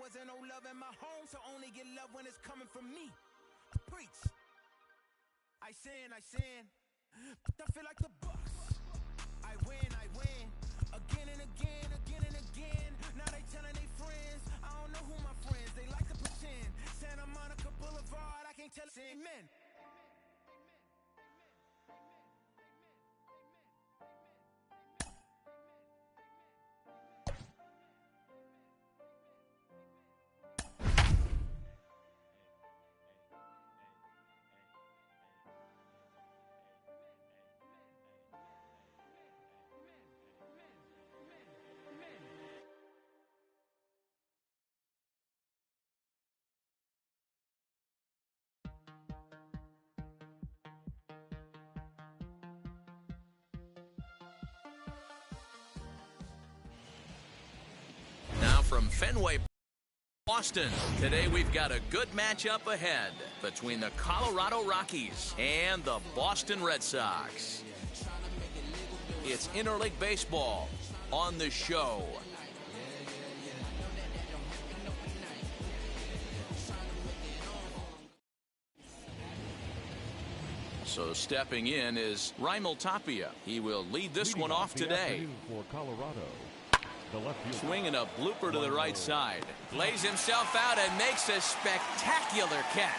wasn't no love in my home, so only get love when it's coming from me. Preach. I sin, but I feel like the Bucks. I win, again and again, again and again. Now they telling their friends, I don't know who my friends, they like to pretend. Santa Monica Boulevard, I can't tell it. Amen. From Fenway, Boston. Today we've got a good matchup ahead between the Colorado Rockies and the Boston Red Sox. It's interleague baseball on the show. So stepping in is Raimel Tapia. He will lead this one off today. For Colorado. Swinging a blooper to the right side. Lays himself out and makes a spectacular catch.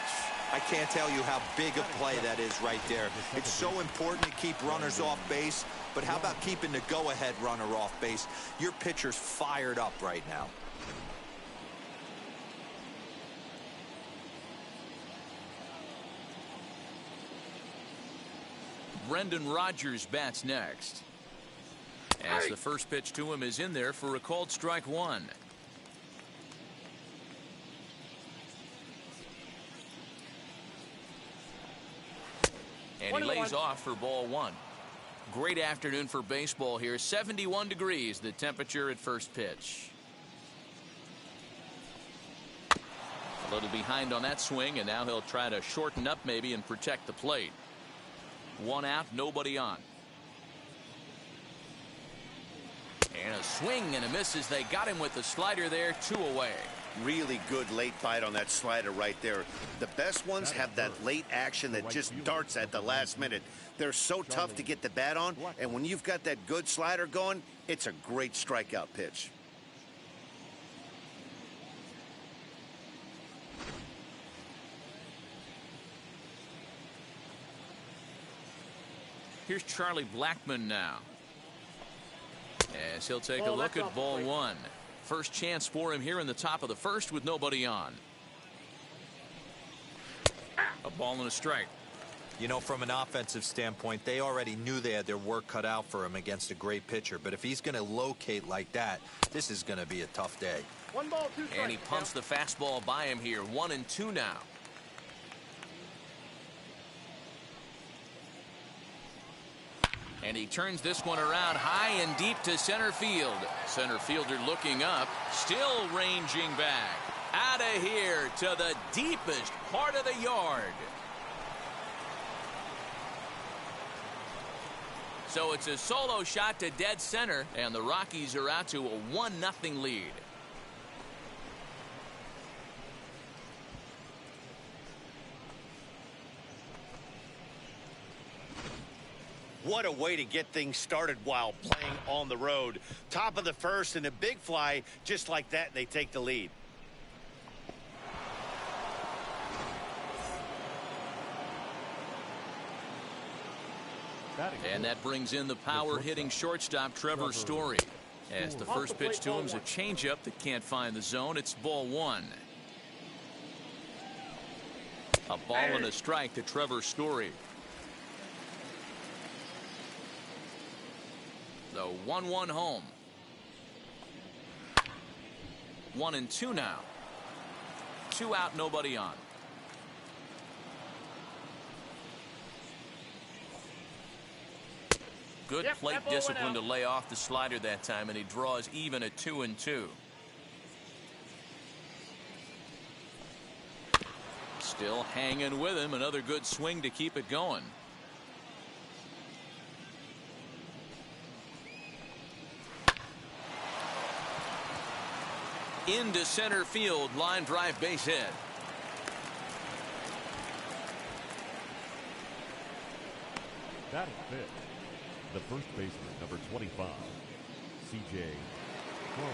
I can't tell you how big a play that is right there. It's so important to keep runners off base, but how about keeping the go-ahead runner off base? Your pitcher's fired up right now. Brendan Rodgers bats next. As the first pitch to him is in there for a called strike one. And he lays off for ball one. Great afternoon for baseball here. 71 degrees the temperature at first pitch. A little behind on that swing, and now he'll try to shorten up maybe and protect the plate. One out, nobody on. And a swing and a miss as they got him with the slider there, 2 away. Really good late bite on that slider right there. The best ones have that late action that just darts at the last minute. They're so tough to get the bat on, and when you've got that good slider going, it's a great strikeout pitch. Here's Charlie Blackmon now, as he'll take a look at ball one. First chance for him here in the top of the first with nobody on. A ball and a strike. You know, from an offensive standpoint, they already knew they had their work cut out for him against a great pitcher. But if he's going to locate like that, this is going to be a tough day. 1 ball, 2 strikes. And he pumps the fastball by him here. 1-2 now. And he turns this one around high and deep to center field. Center fielder looking up, still ranging back. Out of here to the deepest part of the yard. So it's a solo shot to dead center, and the Rockies are out to a 1-0 lead. What a way to get things started while playing on the road. Top of the first and a big fly, just like that, and they take the lead. And that brings in the power-hitting shortstop Trevor Story. As the first pitch to him is a changeup that can't find the zone. It's ball one. A ball and a strike to Trevor Story. The 1-1 home. 1-2 now. 2 out, nobody on. Good plate discipline to lay off the slider that time, and he draws even at 2-2. Still hanging with him. Another good swing to keep it going. Into center field, line drive base hit. Batting fifth, the first baseman, number 25, C.J. Cron.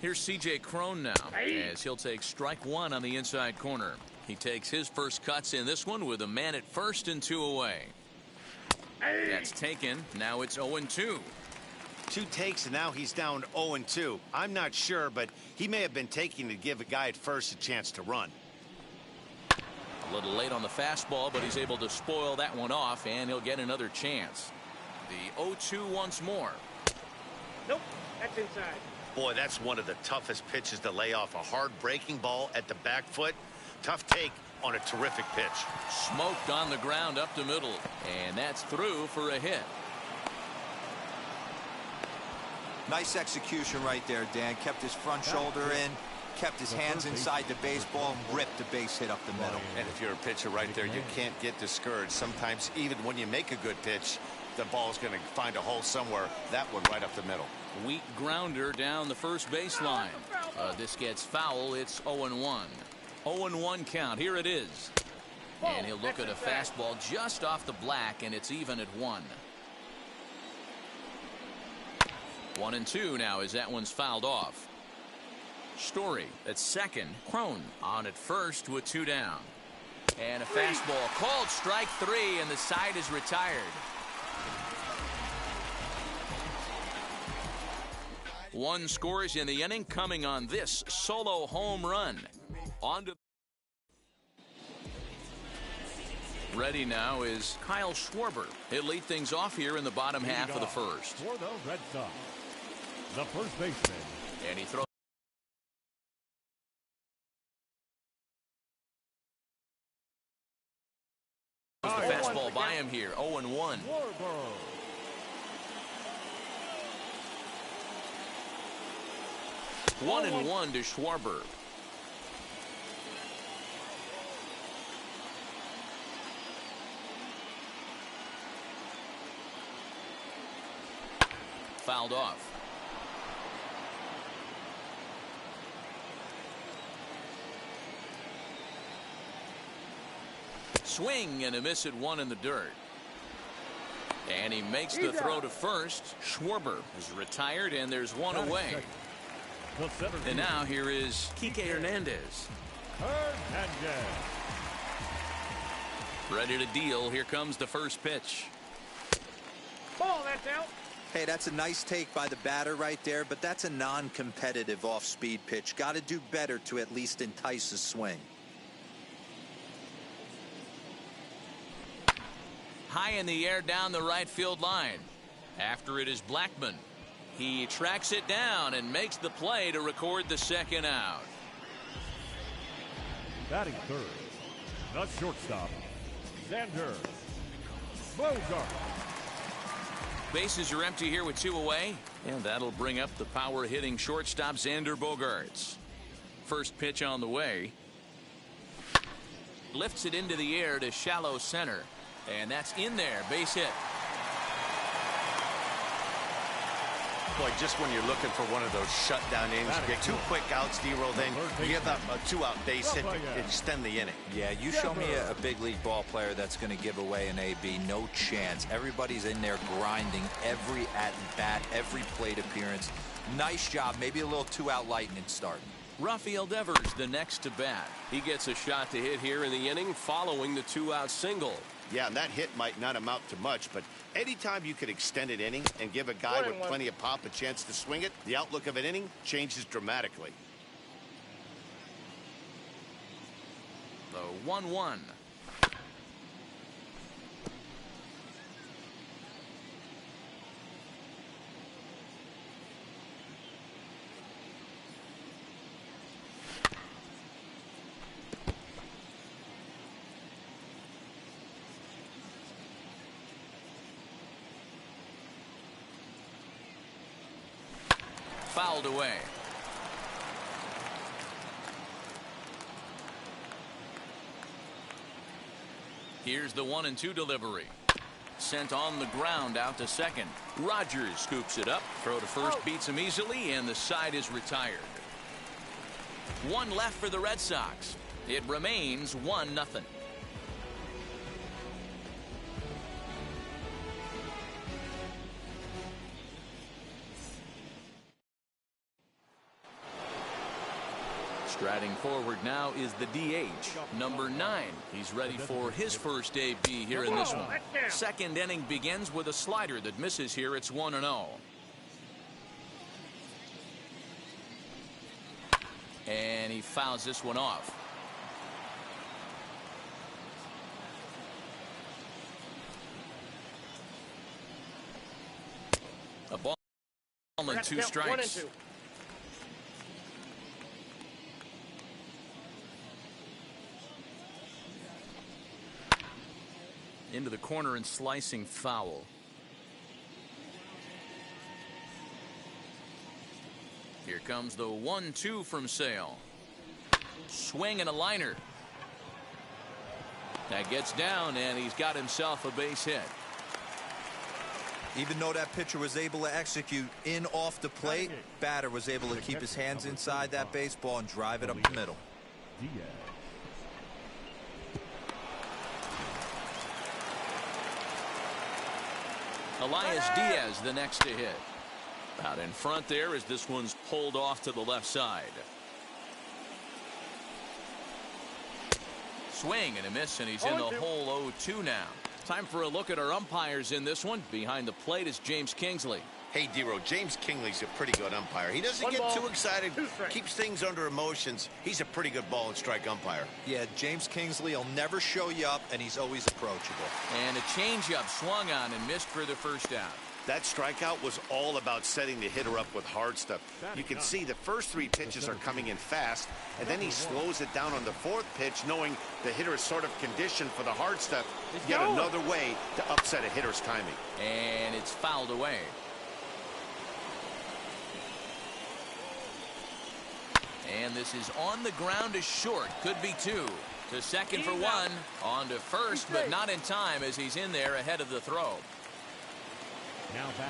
Here's C.J. Cron now, as he'll take strike one on the inside corner. He takes his first cuts in this one with a man at first and 2 away. That's taken. Now it's 0-2. 2 takes, and now he's down 0-2. I'm not sure, but he may have been taking to give a guy at first a chance to run. A little late on the fastball, but he's able to spoil that one off, and he'll get another chance. The 0-2 once more. Nope, that's inside. Boy, that's one of the toughest pitches to lay off. A hard breaking ball at the back foot. Tough take on a terrific pitch. Smoked on the ground up the middle, and that's through for a hit. Nice execution right there, Dan. Kept his front shoulder in, kept his hands inside the baseball, and ripped the base hit up the middle. And if you're a pitcher right there, you can't get discouraged. Sometimes even when you make a good pitch, the ball's going to find a hole somewhere. That one right up the middle. Weak grounder down the first baseline. This gets foul. It's 0-1. 0-1 count. Here it is. And he'll look at a fastball just off the black, and it's even at 1. 1-2 now as that one's fouled off. Story at second. Cron on at first with 2 down. And a fastball called strike 3, and the side is retired. 1 scores in the inning, coming on this solo home run. On to ready now is Kyle Schwarber. He'll lead things off here in the bottom half of the first. For the Red Sox, the first baseman. And he throws the fastball by him here. 0-1. 1-1 to Schwarber. Fouled off. Swing and a miss at 1 in the dirt. And he makes the throw to first. Schwarber is retired, and there's 1 away. And now here is Kike Hernandez. Ready to deal. Here comes the first pitch. Ball, that's out. Hey, that's a nice take by the batter right there, but that's a non-competitive off-speed pitch. Got to do better to at least entice a swing. High in the air down the right field line. After it is Blackman. He tracks it down and makes the play to record the second out. Batting third, the shortstop, Xander Bogart. Bases are empty here with 2 away, and that'll bring up the power hitting shortstop Xander Bogaerts. First pitch on the way. Lifts it into the air to shallow center, and that's in there. Base hit. Boy, just when you're looking for one of those shutdown innings, you get 2 quick outs, D-roll, then you give up a 2-out base hit to extend the inning. Yeah, you show me a big league ball player that's going to give away an AB. No chance. Everybody's in there grinding every at-bat, every plate appearance. Nice job. Maybe a little 2-out lightning start. Rafael Devers the next to bat. He gets a shot to hit here in the inning following the 2-out single. Yeah, and that hit might not amount to much, but anytime you could extend an inning and give a guy with plenty of pop a chance to swing it, the outlook of an inning changes dramatically. The 1-1. Fouled away. Here's the 1-2 delivery. Sent on the ground out to second. Rogers scoops it up. Throw to first beats him easily, and the side is retired. One left for the Red Sox. It remains 1-0. Striding forward now is the DH, number 9. He's ready for his first AB here in this one. Second inning begins with a slider that misses here. It's 1-0. And he fouls this one off. A ball and 2 strikes. 1-2. Into the corner and slicing foul. Here comes the 1-2 from Sale. Swing and a liner. That gets down, and he's got himself a base hit. Even though that pitcher was able to execute in off the plate, batter was able to keep his hands inside that baseball and drive it up the middle. Elias Diaz the next to hit. Out in front there as this one's pulled off to the left side. Swing and a miss, and he's in the hole 0-2 now. Time for a look at our umpires in this one. Behind the plate is James Kingsley. Hey, D-Row, James Kingley's a pretty good umpire. He doesn't get too excited, keeps things under emotions. He's a pretty good ball and strike umpire. Yeah, James Kingsley will never show you up, and he's always approachable. And a changeup swung on and missed for the first out. That strikeout was all about setting the hitter up with hard stuff. You can see the first 3 pitches are coming in fast, and then he slows it down on the 4th pitch, knowing the hitter is sort of conditioned for the hard stuff. Yet another way to upset a hitter's timing. And it's fouled away. And this is on the ground to short. Could be 2. To second for 1. On to first, but not in time as he's in there ahead of the throw.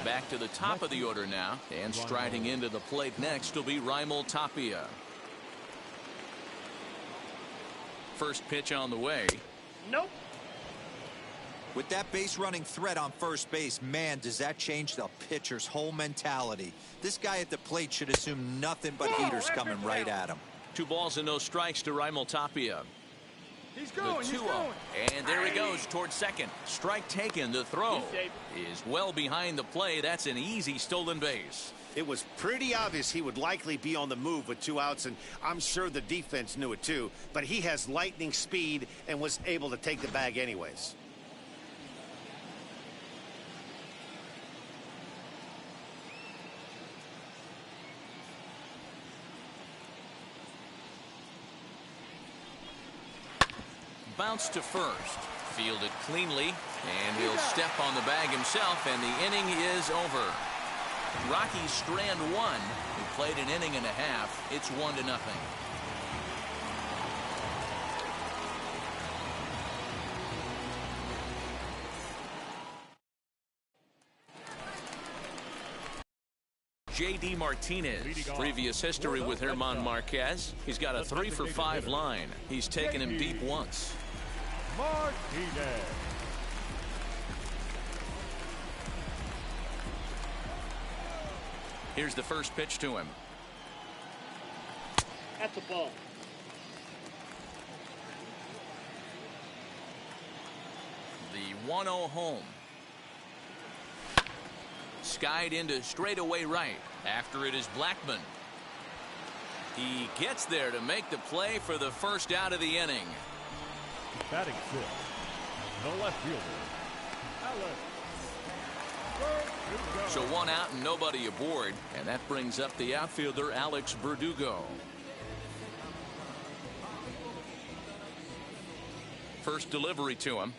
Back to the top of the order now. And striding into the plate next will be Raimel Tapia. First pitch on the way. Nope. With that base running threat on first base, man, does that change the pitcher's whole mentality. This guy at the plate should assume nothing but heaters coming right at him. 2 balls and no strikes to Raimel Tapia. He's going, the 2-0. And there he goes towards second. Strike taken. The throw is well behind the play. That's an easy stolen base. It was pretty obvious he would likely be on the move with 2 outs, and I'm sure the defense knew it too. But he has lightning speed and was able to take the bag anyways. Bounce to first. Fielded cleanly, and he'll step on the bag himself, and the inning is over. Rockies strand 1. He played an inning and a half. It's 1-0. J.D. Martinez. Previous history with German Marquez. He's got a 3-for-5 line. He's taken him deep once. Martinez. Here's the first pitch to him. That's a ball. The 1-0 home. Skied into straightaway right. After it is Blackman. He gets there to make the play for the first out of the inning. Batting 6, the left fielder, Alex. So 1 out and nobody aboard, and that brings up the outfielder Alex Verdugo. First delivery to him.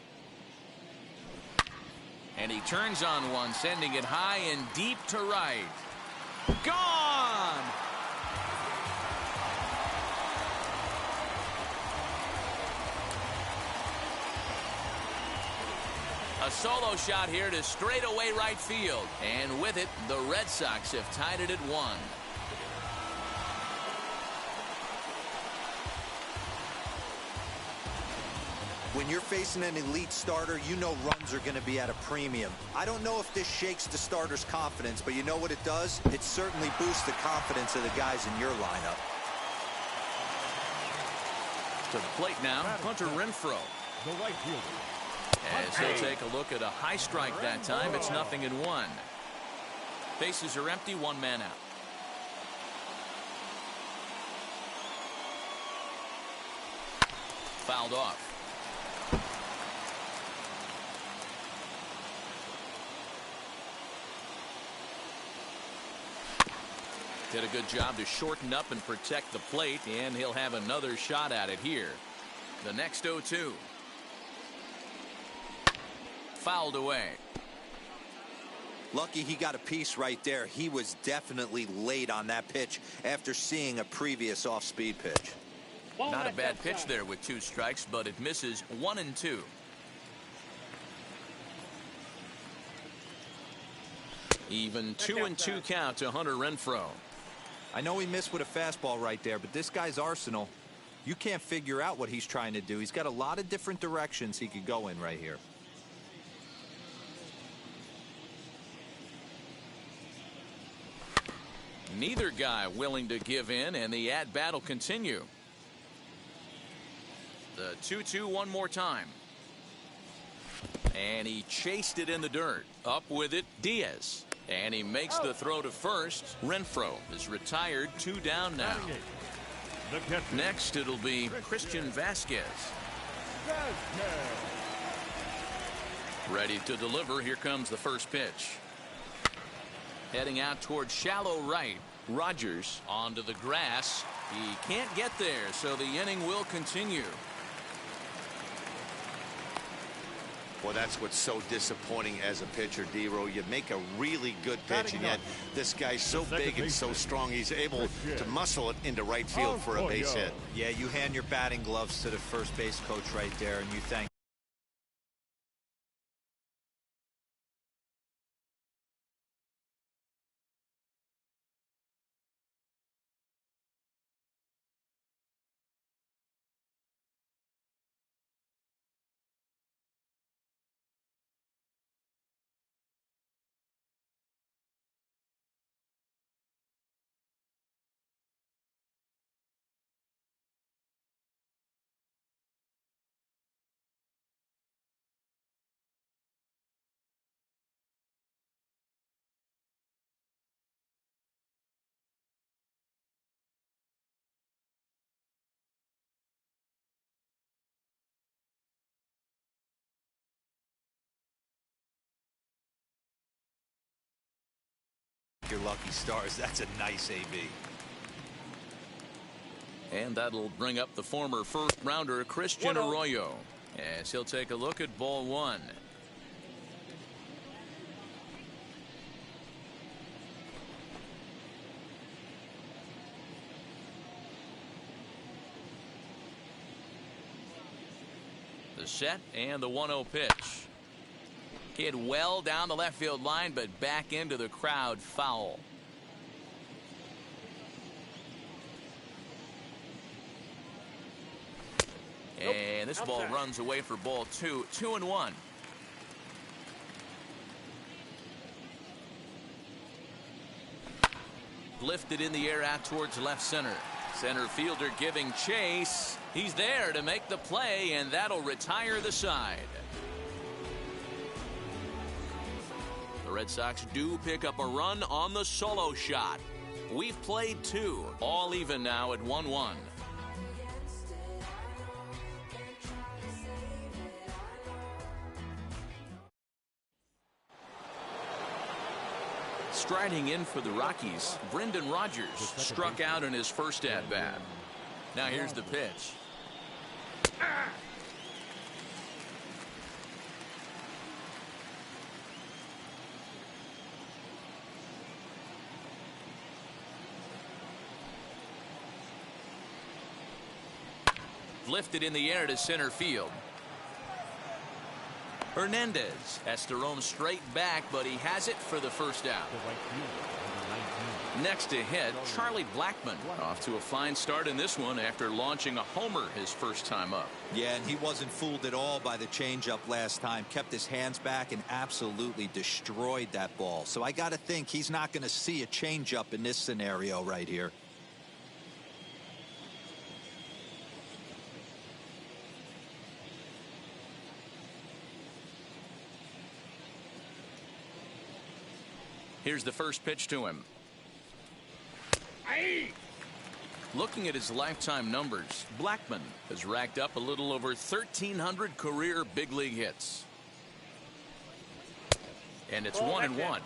And he turns on one, sending it high and deep to right. Gone! A solo shot here to straightaway right field. And with it, the Red Sox have tied it at 1. When you're facing an elite starter, you know runs are going to be at a premium. I don't know if this shakes the starter's confidence, but you know what it does? It certainly boosts the confidence of the guys in your lineup. To the plate now, Hunter Renfroe. The right fielder. As he'll take a look at a high strike that time, it's 0-1. Bases are empty, 1 man out. Fouled off. Did a good job to shorten up and protect the plate, and he'll have another shot at it here. The next 0-2. Fouled away. Lucky he got a piece right there. He was definitely late on that pitch after seeing a previous off-speed pitch. Not a bad pitch there with 2 strikes, but it misses 1-2. Even 2-2 count to Hunter Renfroe. I know he missed with a fastball right there, but this guy's arsenal, you can't figure out what he's trying to do. He's got a lot of different directions he could go in right here. Neither guy willing to give in, and the at-bat will continue. The 2-2 one more time. And he chased it in the dirt. Up with it, Diaz. And he makes the throw to first. Renfroe is retired, 2 down now. Next, it'll be Christian Vasquez. Ready to deliver. Here comes the first pitch. Heading out towards shallow right. Rogers onto the grass. He can't get there, so the inning will continue. Well, that's what's so disappointing as a pitcher, D-Row. You make a really good pitch, and yet this guy's so big and so strong, he's able to muscle it into right field for a base hit. Yeah, you hand your batting gloves to the first base coach right there, and you thank. Your lucky stars. That's a nice AB. And that'll bring up the former first rounder Christian Arroyo, as he'll take a look at ball 1. The set and the 1-0 pitch. Hit well down the left field line, but back into the crowd, foul. And this ball runs away for ball 2. 2-1. Lifted in the air out towards left center. Center fielder giving chase. He's there to make the play, and that'll retire the side. The Red Sox do pick up a run on the solo shot. We've played 2, all even now at 1-1. Striding in for the Rockies, Brendan Rodgers struck out in his first at-bat. Now here's the pitch. Lifted in the air to center field. Hernandez has to roam straight back, but he has it for the first out. The right fielder, number 19. Next to hit, Charlie Blackmon off to a fine start in this one after launching a homer his first time up. Yeah, and he wasn't fooled at all by the changeup last time. Kept his hands back and absolutely destroyed that ball. So I got to think he's not going to see a changeup in this scenario right here. Here's the first pitch to him. Looking at his lifetime numbers, Blackmon has racked up a little over 1,300 career big league hits. And it's 1-1.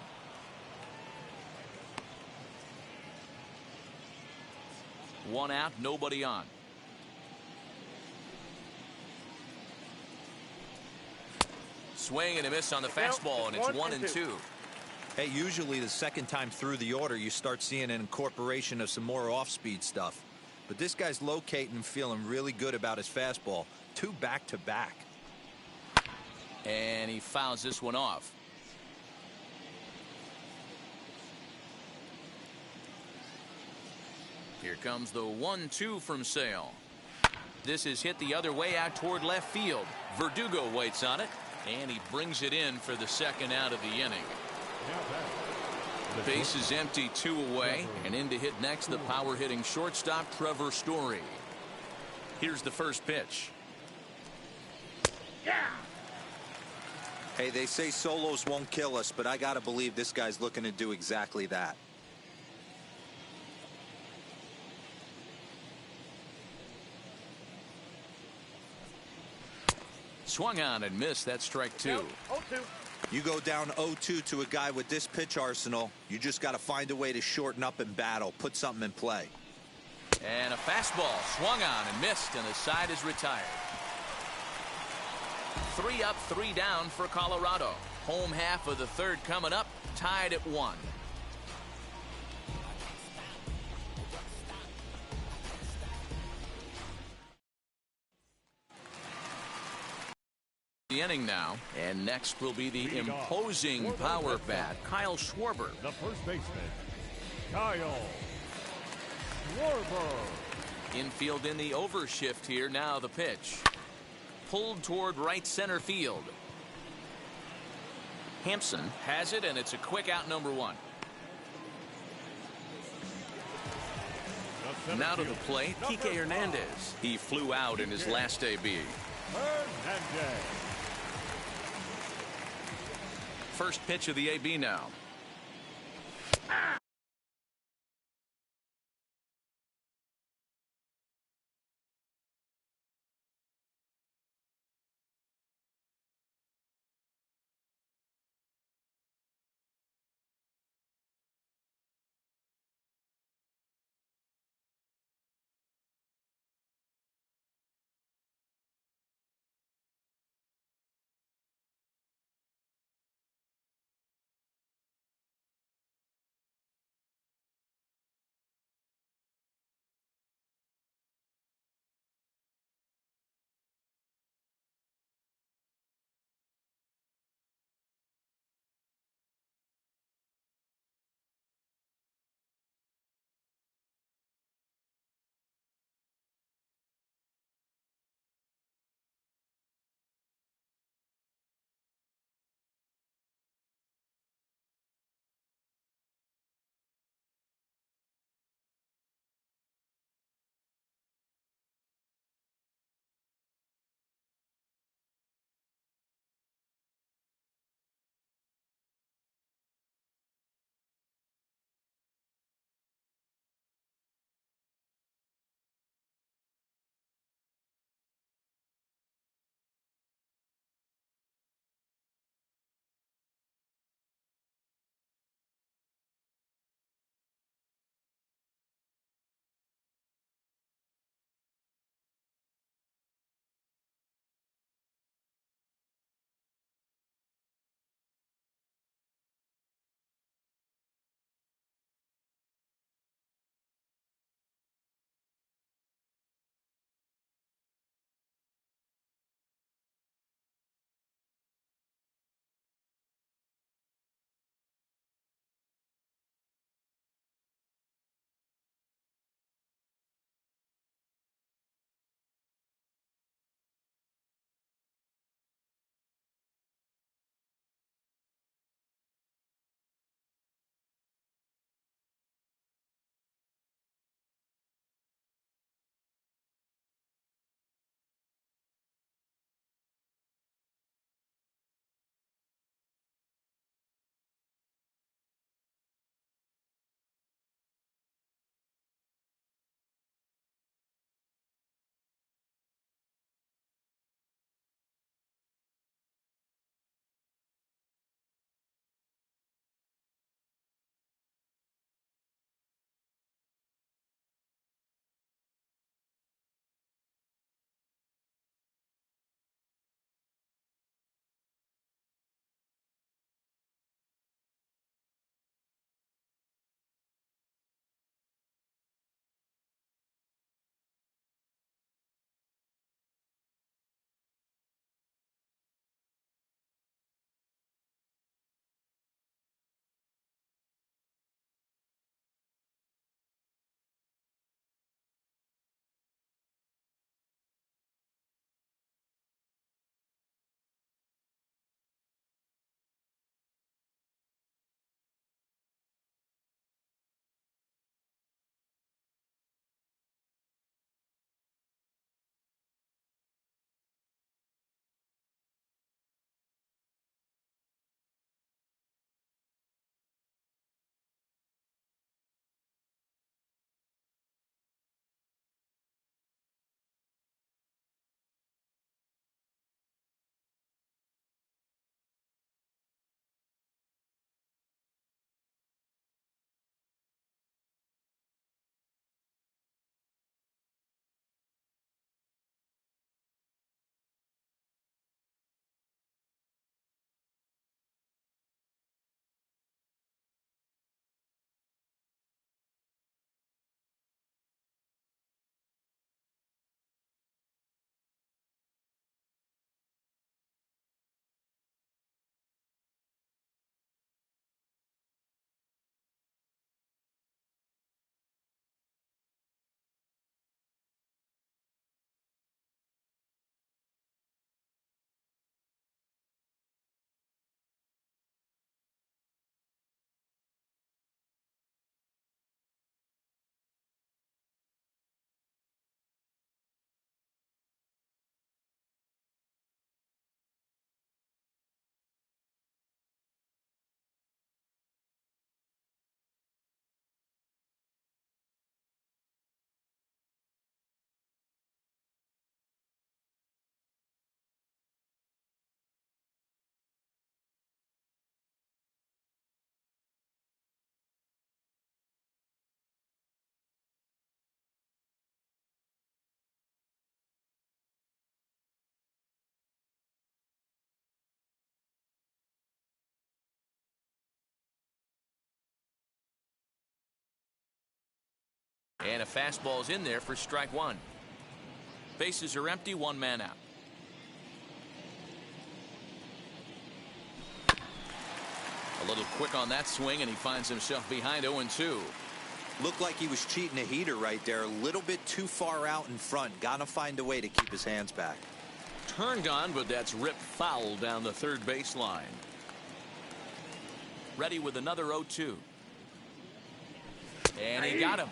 One out, nobody on. Swing and a miss on the fastball, and it's 1-2. Hey, usually the second time through the order, you start seeing an incorporation of some more off-speed stuff. But this guy's locating and feeling really good about his fastball. 2 back-to-back. And he fouls this one off. Here comes the 1-2 from Sale. This is hit the other way out toward left field. Verdugo waits on it, and he brings it in for the second out of the inning. Base is empty, 2 away, and in to hit next the power hitting shortstop Trevor Story. Here's the first pitch. Hey, they say solos won't kill us, but I gotta believe this guy's looking to do exactly that. Swung on and missed. That's strike 2. 0-2. You go down 0-2 to a guy with this pitch arsenal, you just got to find a way to shorten up and battle, put something in play. And a fastball swung on and missed, and the side is retired. 3 up, 3 down for Colorado. Home half of the third coming up, tied at 1. The inning now, and next will be the imposing power bat, Kyle Schwarber. The first baseman, Kyle Schwarber. Infield in the overshift here. Now the pitch. Pulled toward right center field. Hampson has it, and it's a quick out, number 1. Now to the plate, Kike Hernandez. He flew out in his last AB. Hernandez. First pitch of the AB now. And a fastball's in there for strike one. Bases are empty, one man out. A little quick on that swing, and he finds himself behind 0-2. Looked like he was cheating a heater right there. A little bit too far out in front. Gotta find a way to keep his hands back. Turned on, but that's ripped foul down the third baseline. Ready with another 0-2. And he got him.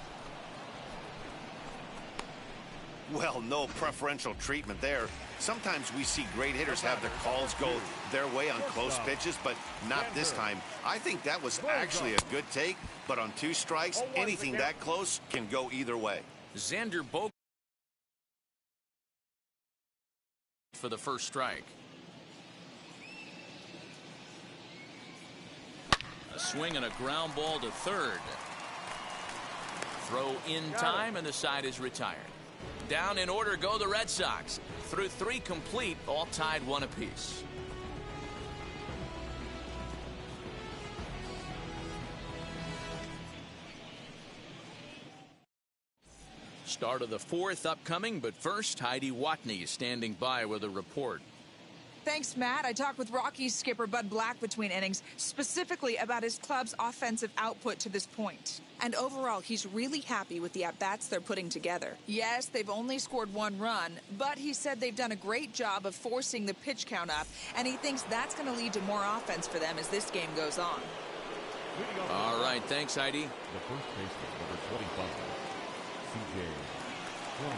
Well, no preferential treatment there. Sometimes we see great hitters have their calls go their way on close pitches, but not this time. I think that was actually a good take, but on 2 strikes, anything that close can go either way. Xander Bogaerts for the first strike. A swing and a ground ball to third. Throw in time, and the side is retired. Down in order go the Red Sox. Through 3 complete, all tied 1 apiece. Start of the 4th upcoming, but first, Heidi Watney is standing by with a report. Thanks, Matt. I talked with Rockies skipper Bud Black between innings, specifically about his club's offensive output to this point. And overall, he's really happy with the at-bats they're putting together. Yes, they've only scored 1 run, but he said they've done a great job of forcing the pitch count up, and he thinks that's going to lead to more offense for them as this game goes on. All right, thanks, Heidi. The first baseman, number 25, C.J. Cron.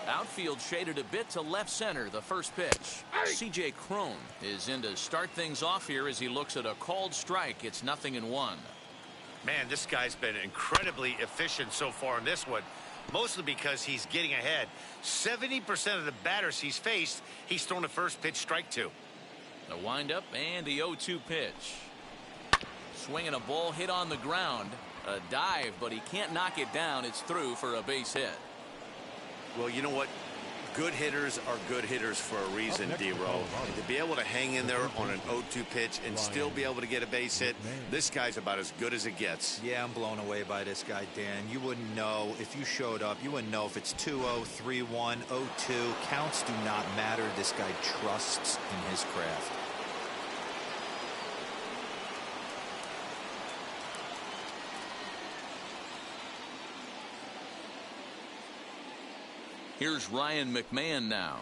Outfield shaded a bit to left center, the first pitch. C.J. Cron is in to start things off here as he looks at a called strike. It's 0-1. Man, this guy's been incredibly efficient so far in this one, mostly because he's getting ahead. 70% of the batters he's faced, he's thrown a first pitch strike to. The windup and the 0-2 pitch. Swinging a ball hit on the ground. A dive, but he can't knock it down. It's through for a base hit. Well, you know what? Good hitters are good hitters for a reason, D-Row. And to be able to hang in there on an 0-2 pitch and still be able to get a base hit, this guy's about as good as it gets. Yeah, I'm blown away by this guy, Dan. You wouldn't know if you showed up. You wouldn't know if it's 2-0, 3-1, 0-2. Counts do not matter. This guy trusts in his craft. Here's Ryan McMahon now.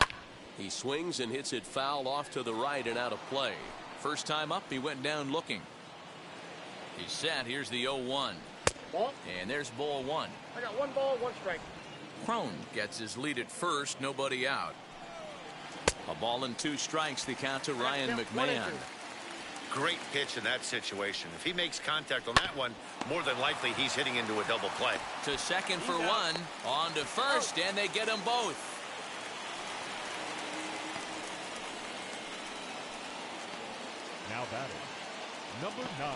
He swings and hits it foul off to the right and out of play. First time up, he went down looking. He's set. Here's the 0-1. Ball. And there's ball 1. I got 1 ball, 1 strike. Cron gets his lead at first, nobody out. A ball and 2 strikes, the count to Ryan McMahon. Great pitch in that situation. If he makes contact on that one, more than likely he's hitting into a double play. To second for 1, on to first, and they get them both. Now batting, number 9.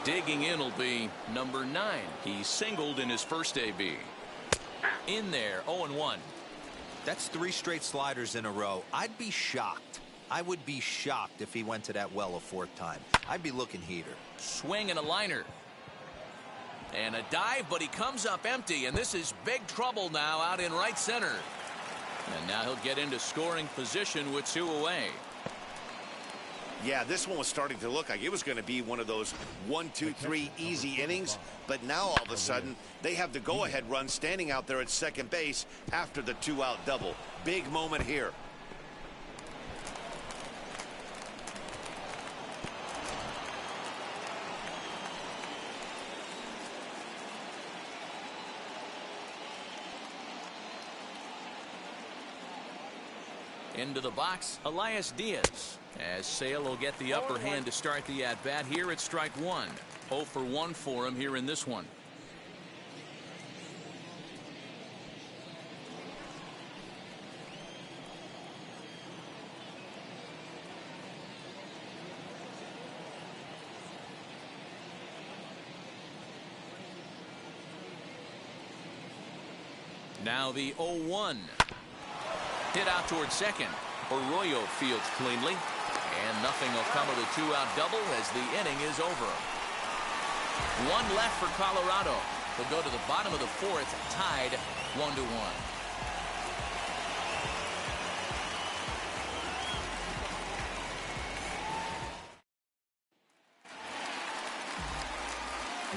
Digging in will be number 9. He singled in his first AB. In there, 0-1. That's 3 straight sliders in a row. I'd be shocked. I would be shocked if he went to that well a 4th time. I'd be looking heater. Swing and a liner. And a dive, but he comes up empty, and this is big trouble now out in right center. And now he'll get into scoring position with 2 away. Yeah, this one was starting to look like it was going to be one of those 1, 2, 3 easy innings, but now all of a sudden they have the go-ahead run standing out there at second base after the 2-out double. Big moment here. Into the box, Elias Diaz. As Sale will get the upper hand to start the at-bat here at strike 1. 0 for 1 for him here in this one. Now the 0-1. Hit out towards second. Arroyo fields cleanly, and nothing will come of the two-out double as the inning is over. One left for Colorado. They'll go to the bottom of the fourth, tied 1-1.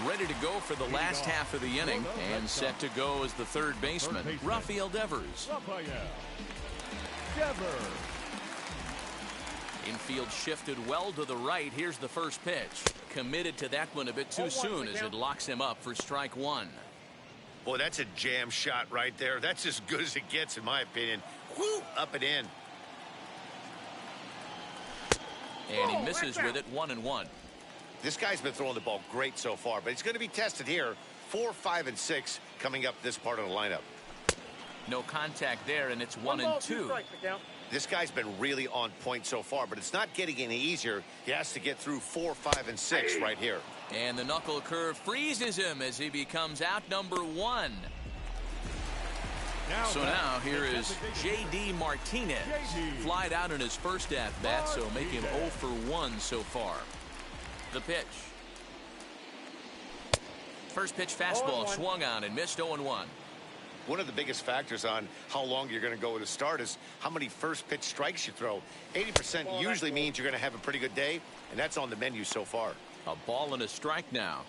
Ready to go for the last half of the inning, and set to go as the third baseman, Rafael Devers. Infield shifted well to the right. Here's the first pitch. Committed to that one a bit too soon as it locks him up for strike one. Boy, that's a jam shot right there. That's as good as it gets, in my opinion. Whoo, up and in. And he misses with it, 1-1. This guy's been throwing the ball great so far, but he's going to be tested here. 4, 5, and 6 coming up this part of the lineup. No contact there, and it's 1-2. This guy's been really on point so far, but it's not getting any easier. He has to get through 4, 5, and 6 right here. And the knuckle curve freezes him as he becomes out number 1. So now here is J.D. Martinez. Flied out in his first at-bat, so make him 0 for 1 so far. The pitch. First pitch fastball swung on and missed 0-1. One of the biggest factors on how long you're going to go to start is how many first pitch strikes you throw. 80% usually means you're going to have a pretty good day, and that's on the menu so far. A ball and a strike now.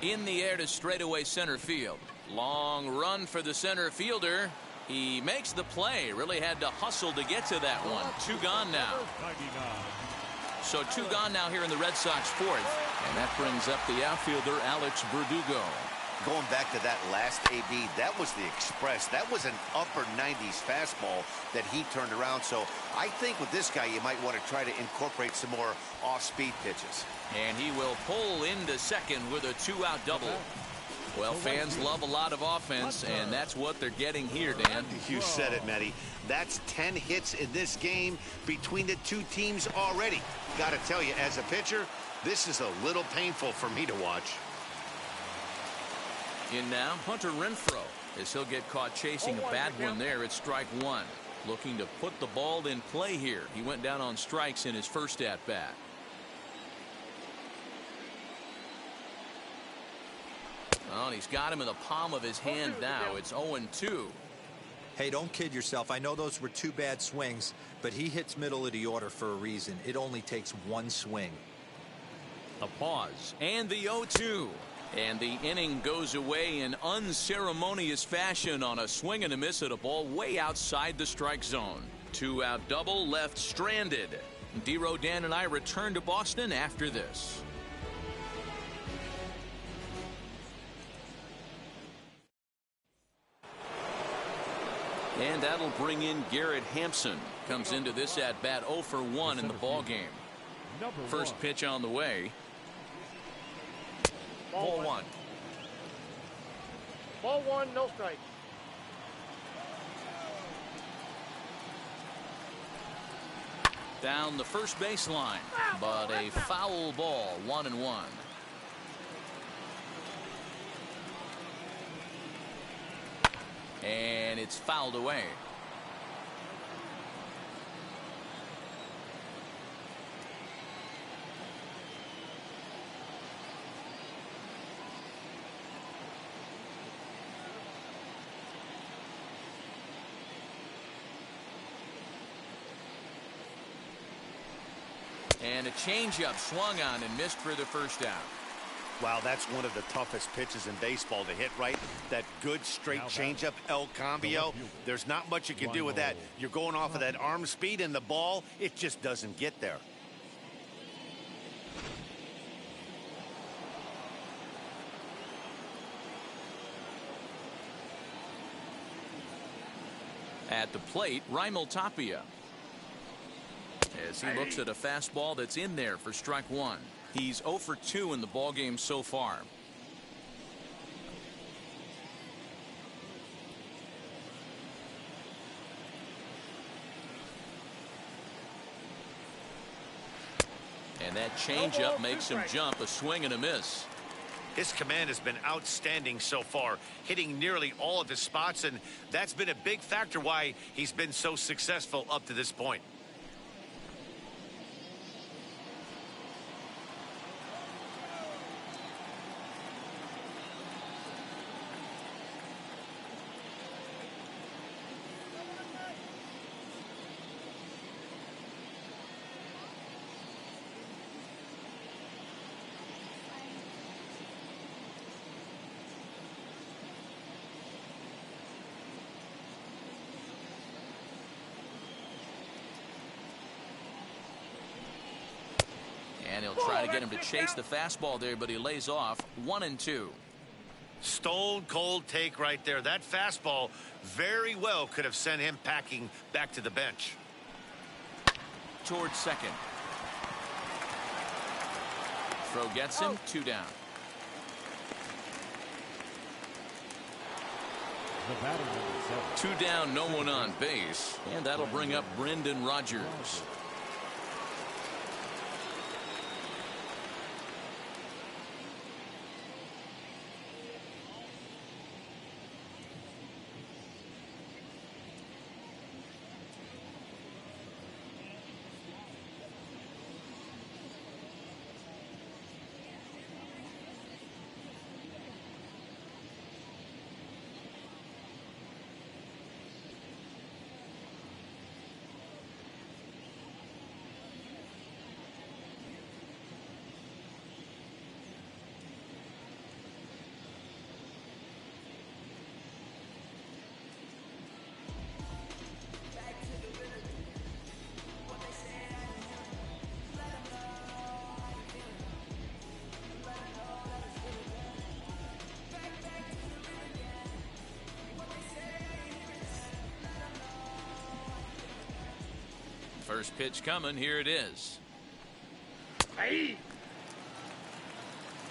In the air to straightaway center field. Long run for the center fielder. He makes the play. Really had to hustle to get to that one. 2 gone now. So 2 gone now here in the Red Sox fourth. And that brings up the outfielder, Alex Verdugo. Going back to that last AB, that was the express. That was an upper 90s fastball that he turned around. So I think with this guy, you might want to try to incorporate some more off-speed pitches. And he will pull into second with a 2-out double. Well, fans love a lot of offense, and that's what they're getting here, Dan. You said it, Matty. That's 10 hits in this game between the two teams already. Got to tell you, as a pitcher, this is a little painful for me to watch. In now, Hunter Renfroe, as he'll get caught chasing a bad one there at strike one. Looking to put the ball in play here. He went down on strikes in his first at-bat. Well, and he's got him in the palm of his hand now. It's 0-2. Hey, don't kid yourself. I know those were 2 bad swings, but he hits middle of the order for a reason. It only takes 1 swing. A pause. And the 0-2. And the inning goes away in unceremonious fashion on a swing and a miss at a ball way outside the strike zone. 2-out double left stranded. D-Row, Dan, and I return to Boston after this. And that'll bring in Garrett Hampson. Comes into this at-bat 0 for 1 in the ballgame. First pitch on the way. Ball 1. Ball 1, no strike. Down the first baseline, but a foul ball, 1-1. And it's fouled away. And a changeup swung on and missed for the first out. Wow, that's one of the toughest pitches in baseball to hit right. That good straight changeup, El Cambio. There's not much you can do with that. You're going off of that arm speed, and the ball, it just doesn't get there. At the plate, Raimel Tapia. As he looks at a fastball that's in there for strike one. He's 0 for 2 in the ballgame so far. changeup makes him jump, a swing and a miss. His command has been outstanding so far, hitting nearly all of his spots, and that's been a big factor why he's been so successful up to this point. And he'll try to get him to chase the fastball there, but he lays off 1-2. Stone cold take right there. That fastball very well could have sent him packing back to the bench. Towards second. Throw gets him, 2 down. The batter, number 7. 2 down, no one on base, and that'll bring up Brendan Rodgers. First pitch coming. Here it is.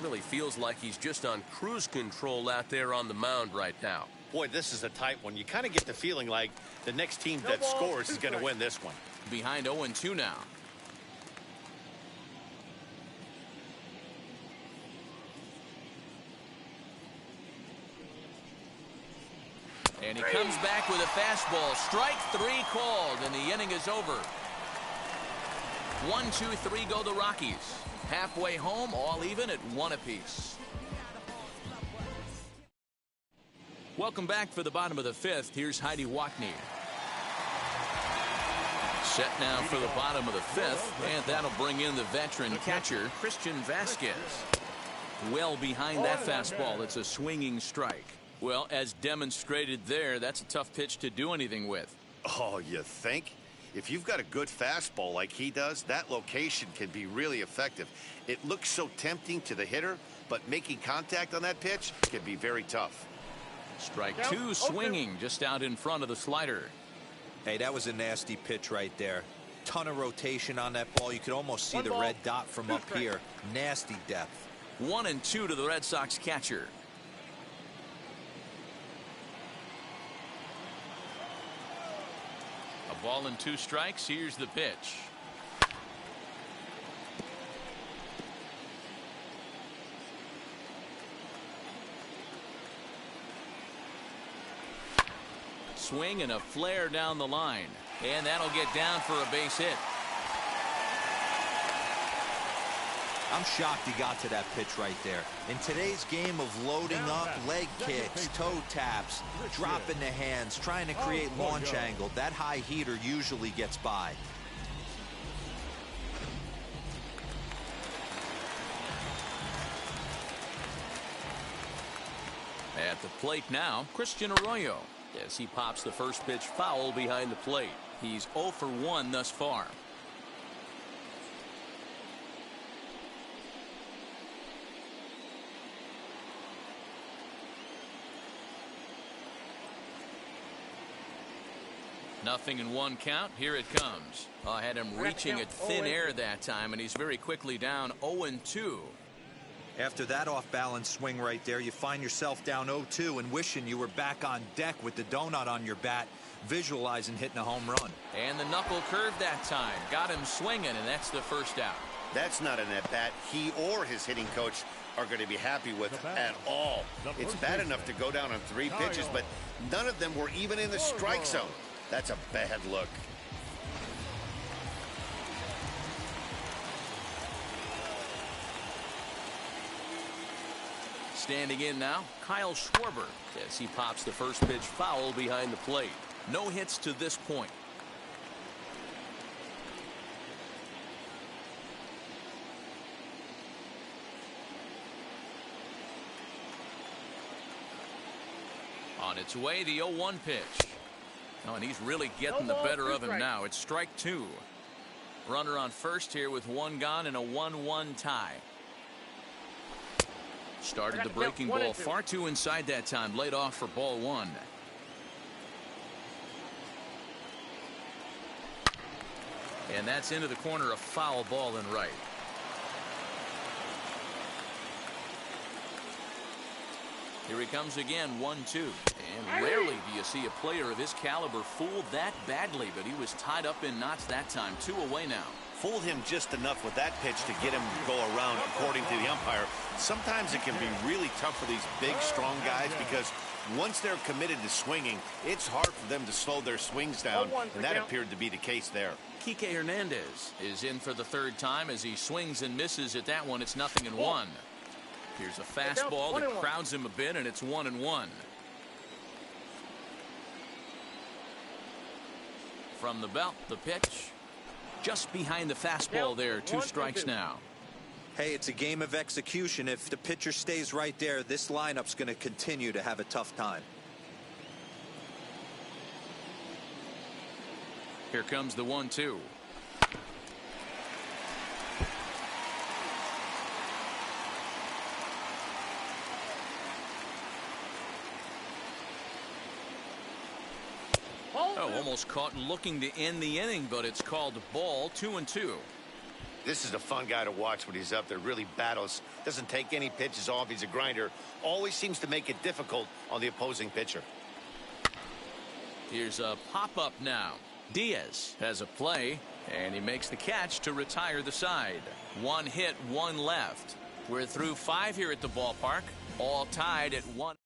Really feels like he's just on cruise control out there on the mound right now. Boy, this is a tight one. You kind of get the feeling like the next team that scores is going to win this one. Behind 0-2 now. And he comes back with a fastball. Strike 3 called, and the inning is over. 1, 2, 3 go the Rockies. Halfway home, all even at 1 apiece. Welcome back for the bottom of the 5th. Here's Heidi Wackney. Set now for the bottom of the 5th, and that'll bring in the veteran catcher, Christian Vasquez. Well behind that fastball. It's a swinging strike. Well, as demonstrated there, that's a tough pitch to do anything with. Oh, you think? If you've got a good fastball like he does, that location can be really effective. It looks so tempting to the hitter, but making contact on that pitch can be very tough. Strike 2 swinging just out in front of the slider. Hey, that was a nasty pitch right there. Ton of rotation on that ball. You could almost see the red dot from up here. Nasty depth. 1-2 to the Red Sox catcher. A ball and 2 strikes. Here's the pitch. Swing and a flare down the line, and that'll get down for a base hit. I'm shocked he got to that pitch right there. In today's game of loading up, leg kicks, toe taps, dropping the hands, trying to create launch angle, that high heater usually gets by. At the plate now, Christian Arroyo, as he pops the first pitch foul behind the plate. He's 0 for 1 thus far. Nothing in 1 count. Here it comes. I had him reaching at thin air that time, and he's very quickly down 0-2. After that off-balance swing right there, you find yourself down 0-2 and wishing you were back on deck with the donut on your bat, visualizing hitting a home run. And the knuckle curve that time. Got him swinging, and that's the first out. That's not an at-bat he or his hitting coach are going to be happy with at all. It's bad enough to go down on 3 pitches, but none of them were even in the strike zone. That's a bad look. Standing in now, Kyle Schwarber, as he pops the first pitch foul behind the plate. No hits to this point. On its way, the 0-1 pitch. Oh, and he's really getting the better of him now. It's strike 2. Runner on first here with 1 gone and a 1-1 tie. Started the breaking ball far too inside that time. Laid off for ball 1. And that's into the corner, a foul ball and right. Here he comes again, 1-2. And rarely do you see a player of his caliber fooled that badly, but he was tied up in knots that time. 2 away now. Fooled him just enough with that pitch to get him to go around, according to the umpire. Sometimes it can be really tough for these big, strong guys because once they're committed to swinging, it's hard for them to slow their swings down, and that appeared to be the case there. Kike Hernandez is in for the 3rd time as he swings and misses at that one. It's 0-1. Here's a fastball that crowds him a bit, and it's 1-1. From the belt, the pitch. Just behind the fastball there. 2 strikes now. Hey, it's a game of execution. If the pitcher stays right there, this lineup's going to continue to have a tough time. Here comes the 1-2. Oh, almost caught looking to end the inning, but it's called ball. 2-2. This is a fun guy to watch when he's up there. Really battles. Doesn't take any pitches off. He's a grinder. Always seems to make it difficult on the opposing pitcher. Here's a pop-up now. Diaz has a play, and he makes the catch to retire the side. 1 hit, 1 left. We're through 5 here at the ballpark, all tied at 1.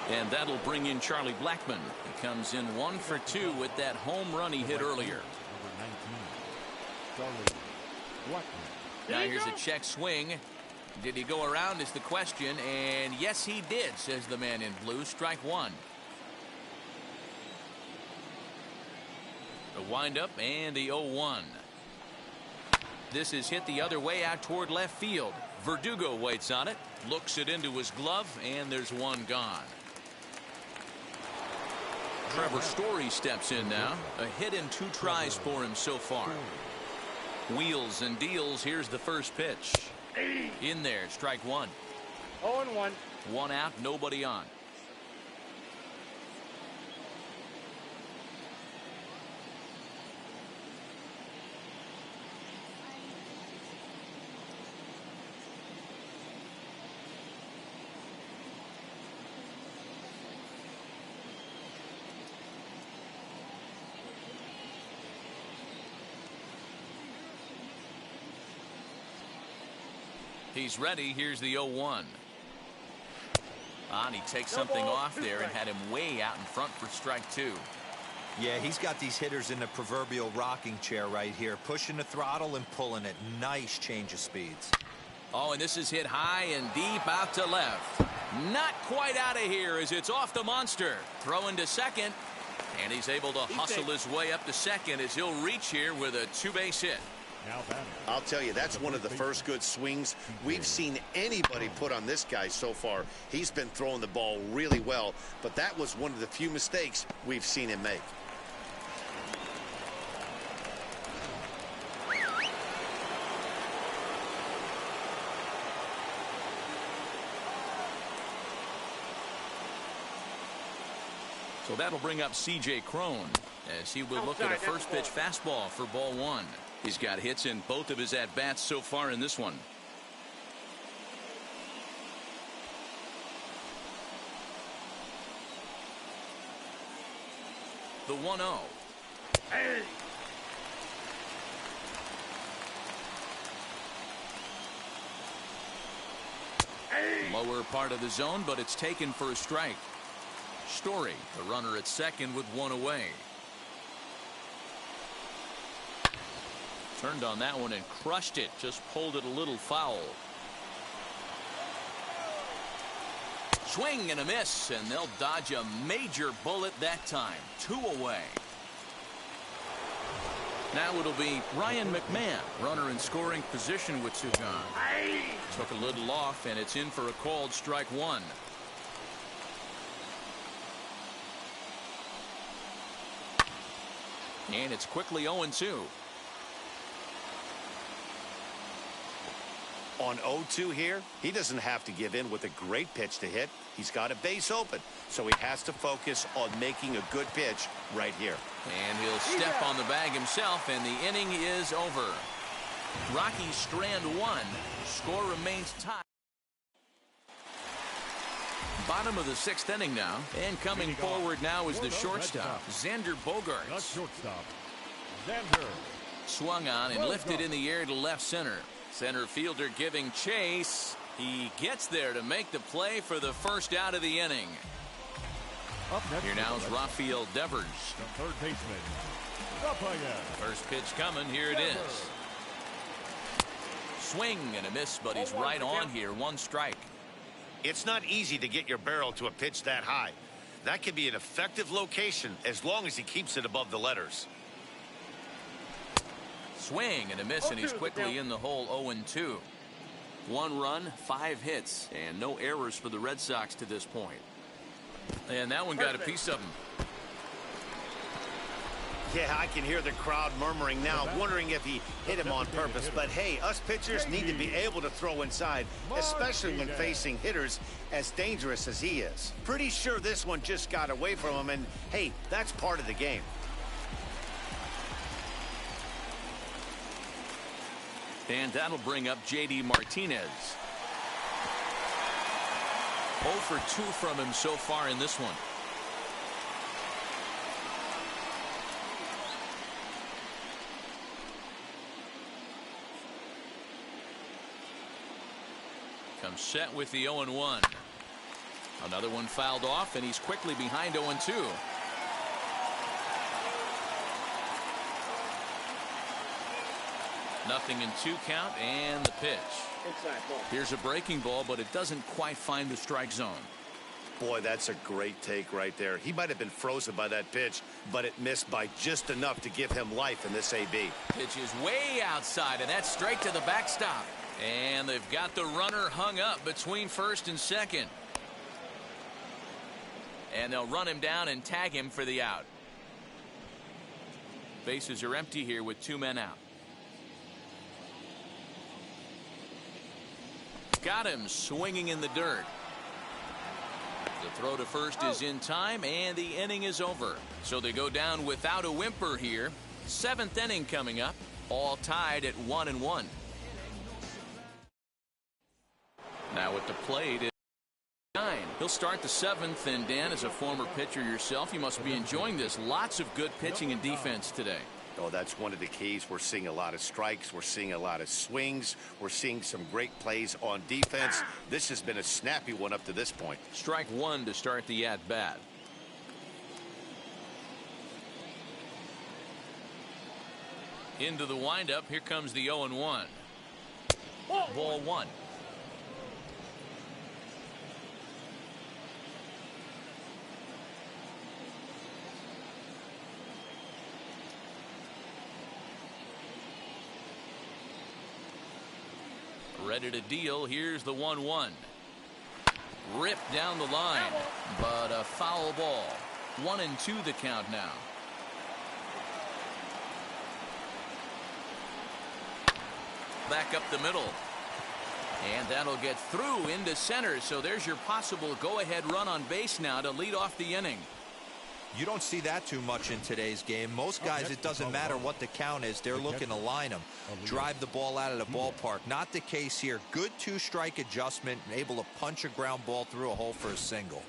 And that'll bring in Charlie Blackmon. He comes in 1 for 2 with that home run he hit earlier. Now here's a check swing. Did he go around is the question, and yes he did, says the man in blue. Strike 1. The windup and the 0-1. This is hit the other way out toward left field. Verdugo waits on it, looks it into his glove, and there's 1 gone. Trevor Story steps in now. A hit and 2 tries for him so far. Wheels and deals. Here's the first pitch. In there, strike 1. 0-1. 1 out, nobody on. He's ready. Here's the 0-1. And he takes something off there and had him way out in front for strike 2. Yeah, he's got these hitters in the proverbial rocking chair right here, pushing the throttle and pulling it. Nice change of speeds. Oh, and this is hit high and deep out to left. Not quite out of here as it's off the monster. Throwing to second, and he's able to hustle his way up to second as he'll reach here with a 2-base hit. I'll tell you, that's one of the first good swings we've seen anybody put on this guy so far. He's been throwing the ball really well, but that was one of the few mistakes we've seen him make. So that'll bring up C.J. Cron as he will look at a first pitch fastball for ball 1. He's got hits in both of his at-bats so far in this one. The 1-0. Lower part of the zone, but it's taken for a strike. Story, the runner at second with one away. Turned on that one and crushed it. Just pulled it a little foul. Swing and a miss, and they'll dodge a major bullet that time. 2 away. Now it'll be Ryan McMahon, runner in scoring position with Sugan. Took a little off, and it's in for a called strike 1. And it's quickly 0-2. On 0-2 here, he doesn't have to give in with a great pitch to hit. He's got a base open, so he has to focus on making a good pitch right here. And he'll step on the bag himself, and the inning is over. Rockies strand 1. Score remains tied. Bottom of the 6th inning now, and coming forward now is the shortstop, Xander Bogaerts. The shortstop, Xander. Swung on and lifted in the air to left center. Center fielder giving chase. He gets there to make the play for the first out of the inning. Up next Here now is Rafael Devers. the third baseman, Rafael. First pitch coming. Here it is. Swing and a miss, but he's right on here. 1 strike. It's not easy to get your barrel to a pitch that high. That can be an effective location as long as he keeps it above the letters. Swing and a miss, and he's quickly in the hole. 0-2. 1 run, 5 hits, and no errors for the Red Sox to this point. And that one got a piece of him. Yeah, I can hear the crowd murmuring now, wondering if he hit him on purpose. But hey, us pitchers need to be able to throw inside, especially when facing hitters as dangerous as he is. Pretty sure this one just got away from him, and hey, that's part of the game. And that'll bring up J.D. Martinez. 0 for 2 from him so far in this one. Comes set with the 0-1. Another one fouled off, and he's quickly behind 0-2. Nothing in 2 count, and the pitch. Inside ball. Here's a breaking ball, but it doesn't quite find the strike zone. Boy, that's a great take right there. He might have been frozen by that pitch, but it missed by just enough to give him life in this AB. Pitch is way outside, and that's straight to the backstop. And they've got the runner hung up between first and second. And they'll run him down and tag him for the out. Bases are empty here with 2 men out. Got him swinging in the dirt. The throw to first is in time, and the inning is over. So they go down without a whimper here. 7th inning coming up, all tied at 1-1. Now at the plate is 9. He'll start the 7th, and Dan, as a former pitcher yourself, you must be enjoying this. Lots of good pitching and defense today. Oh, that's one of the keys. We're seeing a lot of strikes. We're seeing a lot of swings. We're seeing some great plays on defense. This has been a snappy one up to this point. Strike 1 to start the at-bat. Into the windup. Here comes the 0-1. Ball 1. Ready to deal. Here's the 1-1. Ripped down the line, but a foul ball. 1-2 the count now. Back up the middle. And that'll get through into center. So there's your possible go-ahead run on base now to lead off the inning. You don't see that too much in today's game. Most guys, it doesn't matter what the count is. They're looking to line them, drive the ball out of the ballpark. Not the case here. Good 2-strike adjustment, able to punch a ground ball through a hole for a single.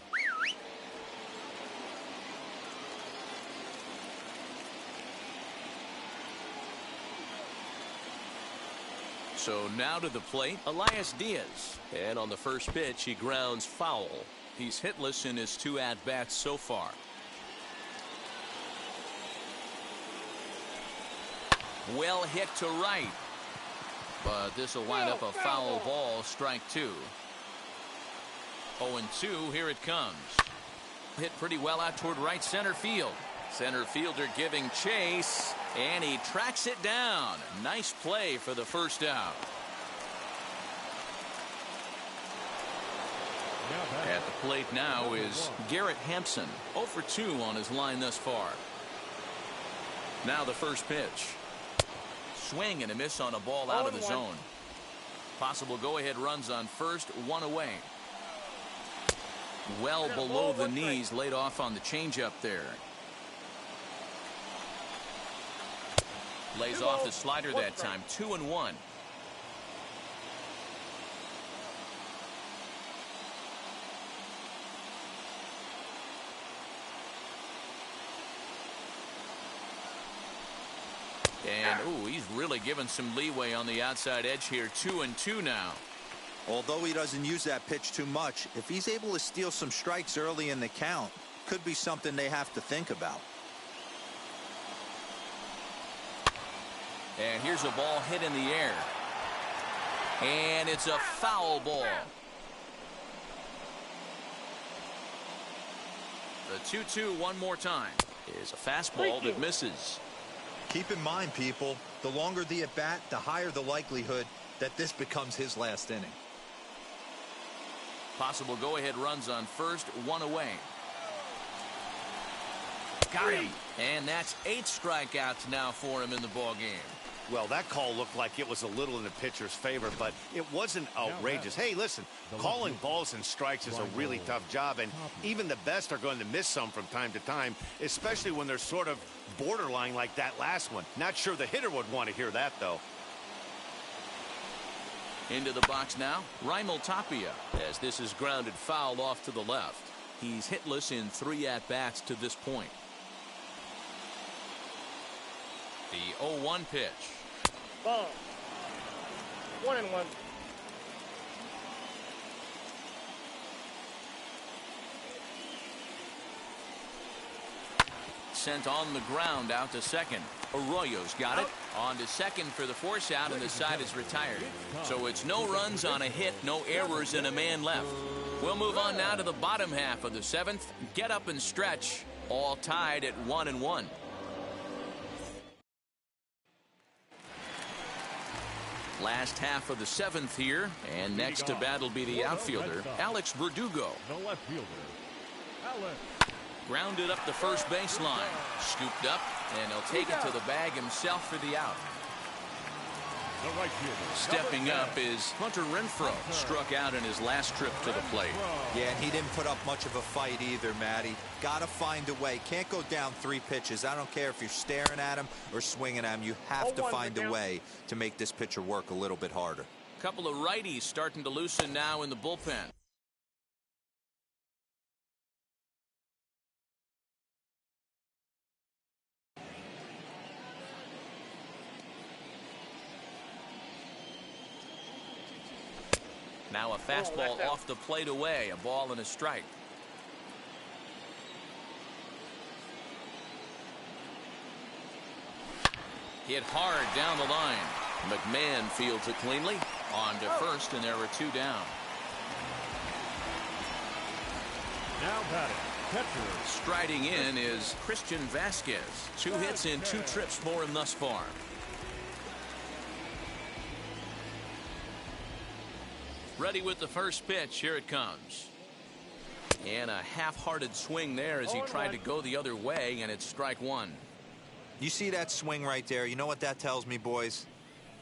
So now to the plate, Elias Diaz. And on the first pitch, he grounds foul. He's hitless in his 2 at-bats so far. Well hit to right. But this will wind up a foul ball, strike 2. 0-2, here it comes. Hit pretty well out toward right center field. Center fielder giving chase, and he tracks it down. Nice play for the first out. At the plate now is Garrett Hampson, 0 for 2 on his line thus far. Now the first pitch. Swing and a miss on a ball out of the zone. Possible go-ahead runs on first, 1 away. Well below the knees, laid off on the changeup there. Lays off the slider that time, 2-1. And, ooh, he's really given some leeway on the outside edge here. 2-2 now. Although he doesn't use that pitch too much, if he's able to steal some strikes early in the count, could be something they have to think about. And here's a ball hit in the air. And it's a foul ball. The 2-2 one more time is a fastball that misses. Keep in mind, people, the longer the at-bat, the higher the likelihood that this becomes his last inning. Possible go-ahead runs on first, 1 away. Got him. And that's 8 strikeouts now for him in the ball game. Well, that call looked like it was a little in the pitcher's favor, but it wasn't outrageous. Hey, listen, calling balls and strikes is a really tough job, and even the best are going to miss some from time to time, especially when they're sort of borderline like that last one. Not sure the hitter would want to hear that, though. Into the box now, Raimel Tapia, as this is grounded foul off to the left. He's hitless in 3 at-bats to this point. The 0-1 pitch. Ball. 1-1. Sent on the ground out to second. Arroyo's got it. On to second for the force out, and the side is retired. So it's no runs on a hit, no errors, and a man left. We'll move on now to the bottom half of the 7th. Get up and stretch. All tied at 1-1. Last half of the 7th here, and next to bat will be the outfielder, Alex Verdugo. The left fielder, Alex. Grounded up the first baseline. Scooped up, and he'll take it to the bag himself for the out. The right fielder. Stepping up is Hunter Renfroe. Struck out in his last trip to the plate. Yeah, and he didn't put up much of a fight either, Matty. Got to find a way. Can't go down 3 pitches. I don't care if you're staring at him or swinging at him. You have to find a way to make this pitcher work a little bit harder. Couple of righties starting to loosen now in the bullpen. Now a fastball off the plate away, a ball and a strike. Hit hard down the line. McMahon fields it cleanly. On to first, and there are 2 down. Now batting, catcher. Striding in is Christian Vasquez. 2 hits in 2 trips for him thus far. Ready with the first pitch. Here it comes. And a half-hearted swing there as he tried to go the other way, and it's strike 1. You see that swing right there? You know what that tells me, boys?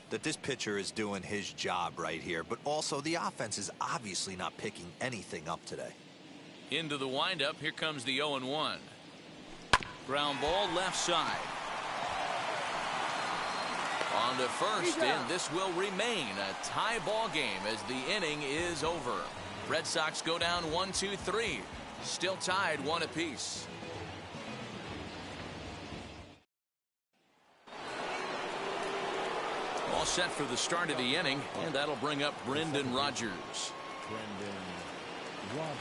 That this pitcher is doing his job right here. But also, the offense is obviously not picking anything up today. Into the windup. Here comes the 0-1. Ground ball left side. On to first, and this will remain a tie ball game as the inning is over. Red Sox go down 1-2-3. Still tied 1 apiece. set for the start of the inning, and that'll bring up Brendan Rodgers. Brendan Rodgers.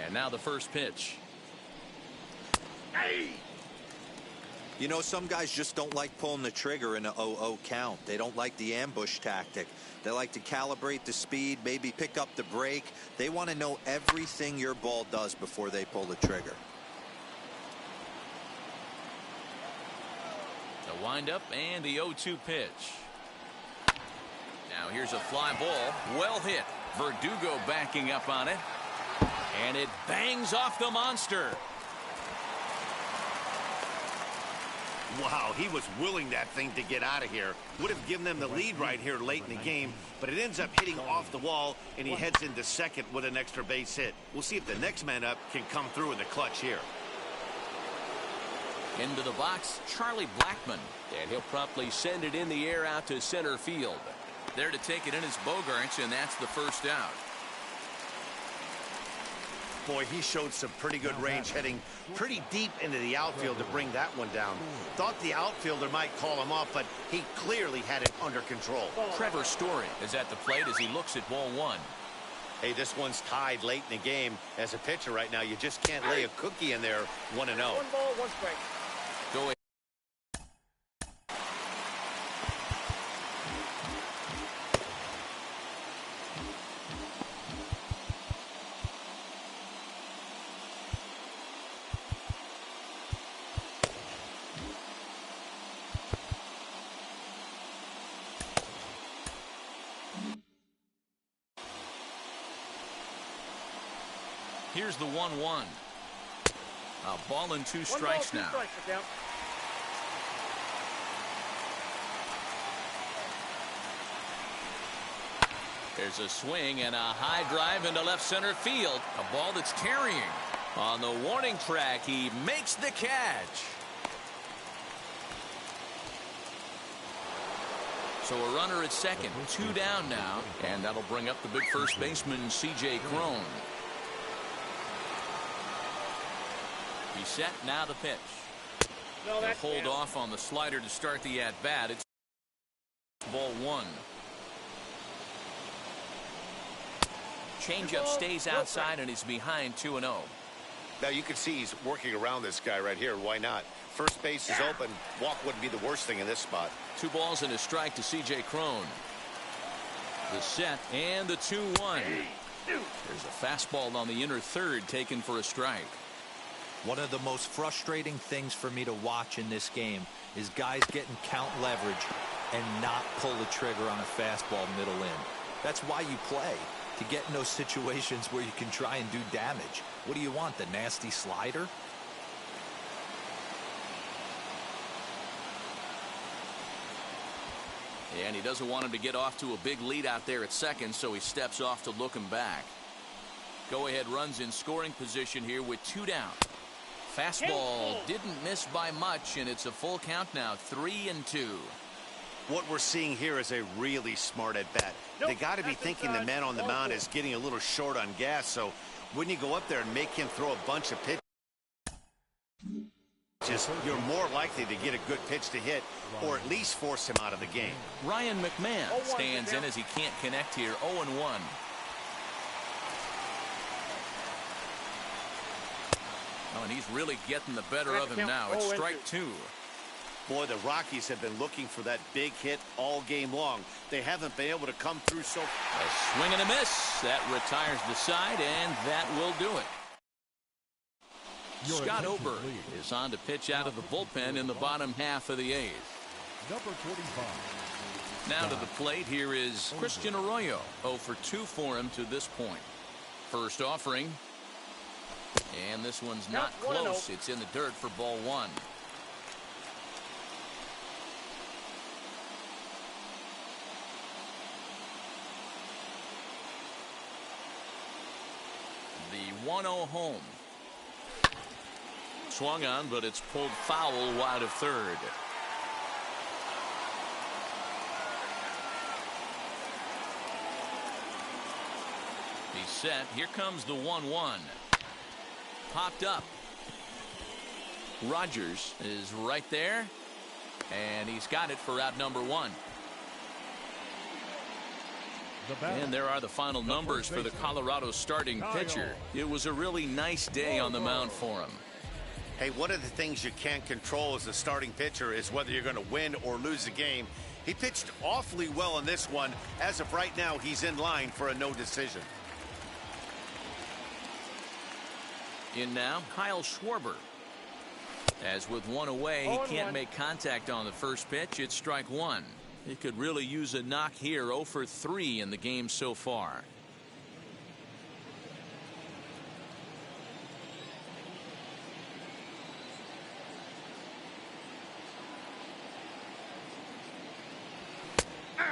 And now the first pitch. You know, some guys just don't like pulling the trigger in an 0-0 count. They don't like the ambush tactic. They like to calibrate the speed, maybe pick up the brake. They want to know everything your ball does before they pull the trigger. The windup and the 0-2 pitch. Now here's a fly ball. Well hit. Verdugo backing up on it. And it bangs off the monster. Wow, he was willing that thing to get out of here. Would have given them the lead right here late in the game, but it ends up hitting off the wall, and he heads into second with an extra base hit. We'll see if the next man up can come through in the clutch here. Into the box, Charlie Blackmon. And he'll promptly send it in the air out to center field. There to take it in is Bogarts, and that's the first out. Boy, he showed some pretty good range heading pretty deep into the outfield to bring that one down. Thought the outfielder might call him off, but he clearly had it under control. Trevor Story is at the plate as he looks at ball one. Hey, this one's tied late in the game. As a pitcher right now, you just can't lay a cookie in there 1-0. 1 ball, 1 strike. Go ahead. Here's the 1-1. A ball and 2 strikes now. There's a swing and a high drive into left center field. A ball that's carrying. On the warning track, he makes the catch. So a runner at second, 2 down now, and that'll bring up the big first baseman, C.J. Cron. He's set, now the pitch. He'll hold off on the slider to start the at-bat. It's ball 1. Changeup stays outside, and he's behind 2-0. Now you can see he's working around this guy right here. Why not? First base is open. Walk wouldn't be the worst thing in this spot. 2 balls and a strike to C.J. Cron. The set and the 2-1. There's a fastball on the inner third taken for a strike. One of the most frustrating things for me to watch in this game is guys getting count leverage and not pull the trigger on a fastball middle in. That's why you play, to get in those situations where you can try and do damage. What do you want, the nasty slider? And he doesn't want him to get off to a big lead out there at second, so he steps off to look him back. Go-ahead runs in scoring position here with 2 down. Fastball didn't miss by much, and it's a full count now, 3-2. What we're seeing here is a really smart at-bat. They got to be thinking the man on the mound is getting a little short on gas, so when you go up there and make him throw a bunch of pitches, you're more likely to get a good pitch to hit or at least force him out of the game. Ryan McMahon stands in as he can't connect here, 0-1. Oh, and he's really getting the better of him now. It's strike 2. Boy, the Rockies have been looking for that big hit all game long. They haven't been able to come through so far. A swing and a miss. That retires the side, and that will do it. Scott Ober is on to pitch out of the bullpen in the bottom half of the 8th. Number 45. Now to the plate, here is Christian Arroyo. 0 for 2 for him to this point. First offering. And this one's not close. It's in the dirt for ball 1. The 1-0 home. Swung on, but it's pulled foul wide of third. He's set. Here comes the 1-1. Popped up. Rogers is right there, and he's got it for out number 1. And there are the final numbers for the Colorado starting pitcher. It was a really nice day on the mound for him. Hey, one of the things you can't control as a starting pitcher is whether you're going to win or lose the game. He pitched awfully well in this one. As of right now, he's in line for a no decision. In now, Kyle Schwarber. As with one away, he can't make contact on the first pitch. It's strike 1. He could really use a knock here. 0 for 3 in the game so far.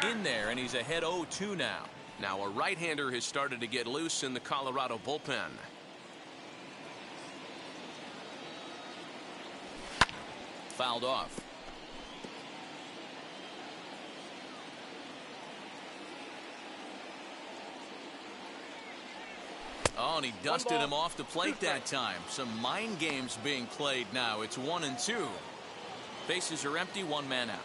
In there, and he's ahead 0-2 now. Now a right-hander has started to get loose in the Colorado bullpen. Fouled off. Oh, and he dusted him off the plate that time. Some mind games being played now. It's 1-2. Bases are empty, 1 man out.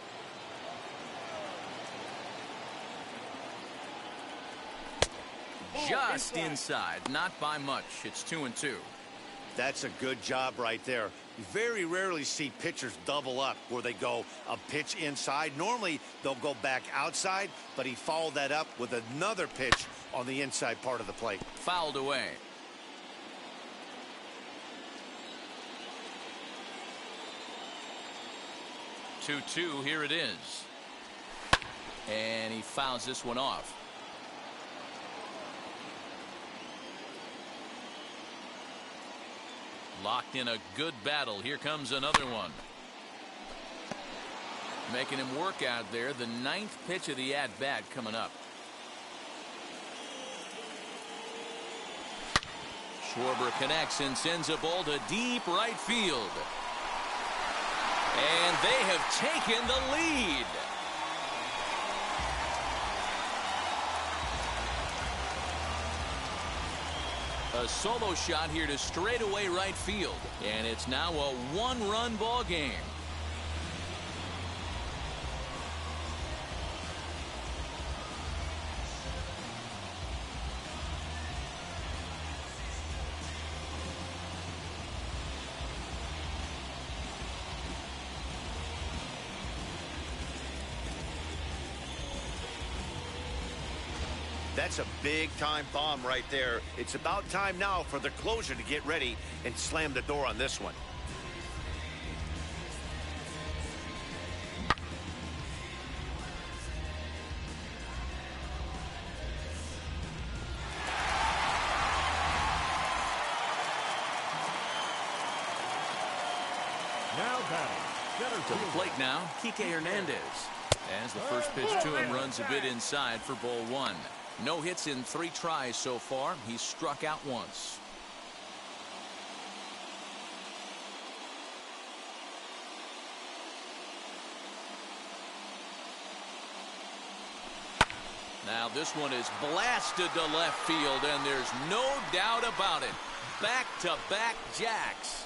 Just inside, not by much. It's 2-2. That's a good job right there. You very rarely see pitchers double up where they go a pitch inside. Normally they'll go back outside, but he followed that up with another pitch on the inside part of the plate. Fouled away. Two, here it is. And he fouls this one off. Locked in a good battle. Here comes another one. Making him work out there. The 9th pitch of the at-bat coming up. Schwarber connects and sends a ball to deep right field. And they have taken the lead. A solo shot here to straightaway right field. And it's now a 1-run ball game. That's a big-time bomb right there. It's about time now for the closer to get ready and slam the door on this one. Now batting, to the plate now, Kike Hernandez. As the first pitch to him runs a bit inside for ball 1. No hits in 3 tries so far. He's struck out once. Now this one is blasted to left field, and there's no doubt about it. Back-to-back jacks.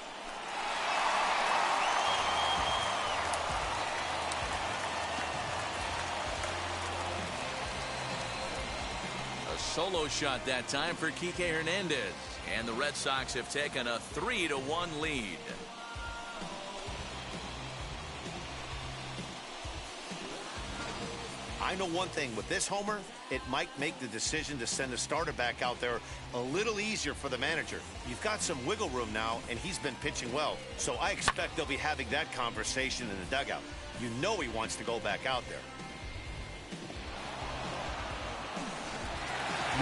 Solo shot that time for Kike Hernandez, and the Red Sox have taken a 3-1 lead. I know one thing with this homer, it might make the decision to send the starter back out there a little easier for the manager. You've got some wiggle room now, and he's been pitching well, so I expect they'll be having that conversation in the dugout. You know he wants to go back out there.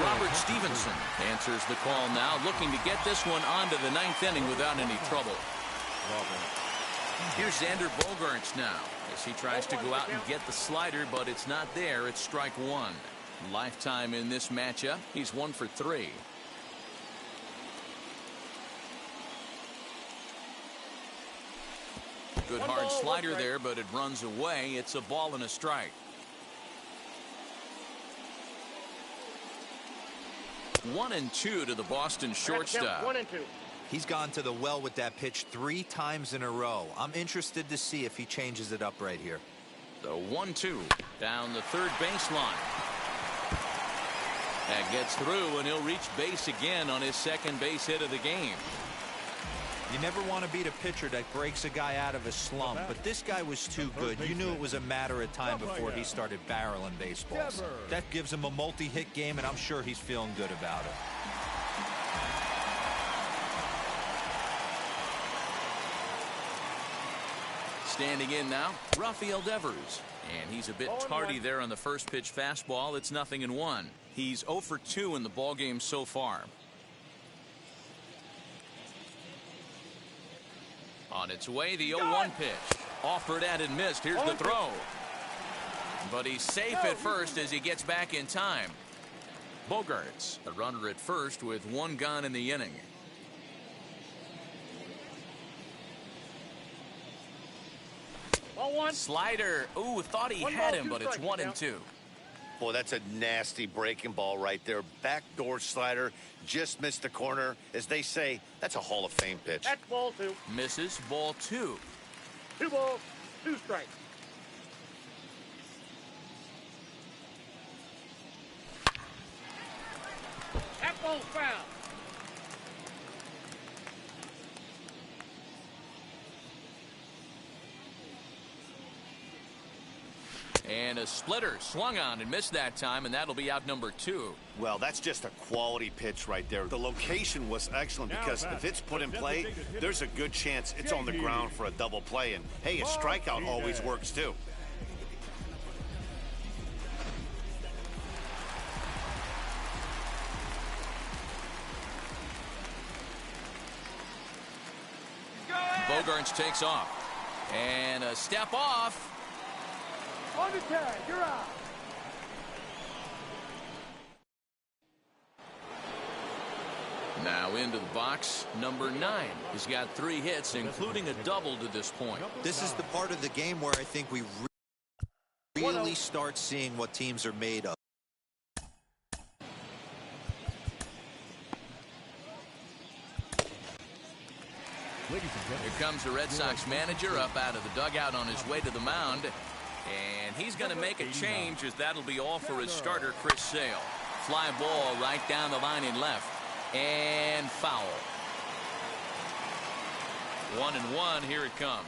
Robert Stevenson answers the call now, looking to get this one onto the 9th inning without any trouble. Here's Xander Bogaerts now as he tries to go out and get the slider, but it's not there. It's strike 1. Lifetime in this matchup. He's 1 for 3. Good hard slider there, but it runs away. It's a ball and a strike. 1-2 to the Boston shortstop. 1-2. He's gone to the well with that pitch 3 times in a row. I'm interested to see if he changes it up right here. The 1-2 down the third baseline. That gets through, and he'll reach base again on his second base hit of the game. You never want to beat a pitcher that breaks a guy out of a slump, but this guy was too good. You knew it was a matter of time before he started barreling baseballs. That gives him a multi-hit game, and I'm sure he's feeling good about it. Standing in now, Rafael Devers. And he's a bit tardy there on the first pitch fastball. It's 0-1. He's 0 for 2 in the ballgame so far. On its way, the 0-1 pitch. Offered at and missed. Here's the throw. But he's safe at first as he gets back in time. Bogarts, the runner at first with 1 gone in the inning. Slider. Ooh, thought he had him, but it's 1-2. Boy, that's a nasty breaking ball right there. Backdoor slider, just missed the corner. As they say, that's a Hall of Fame pitch. That's ball 2. Misses, ball 2. 2 balls, 2 strikes. That ball's foul. And a splitter swung on and missed that time, and that'll be out number 2. Well, that's just a quality pitch right there. The location was excellent because if it's put in play, there's a good chance it's on the ground for a double play. And, hey, a strikeout always works, too. Bogarts takes off. And a step off. On the tag, you're out. Now into the box, number 9. He's got 3 hits, including a double to this point. This is the part of the game where I think we really start seeing what teams are made of. Here comes the Red Sox manager up out of the dugout on his way to the mound. And he's going to make a change, as that'll be all for his starter, Chris Sale. Fly ball right down the line in left. And foul. 1-1, here it comes.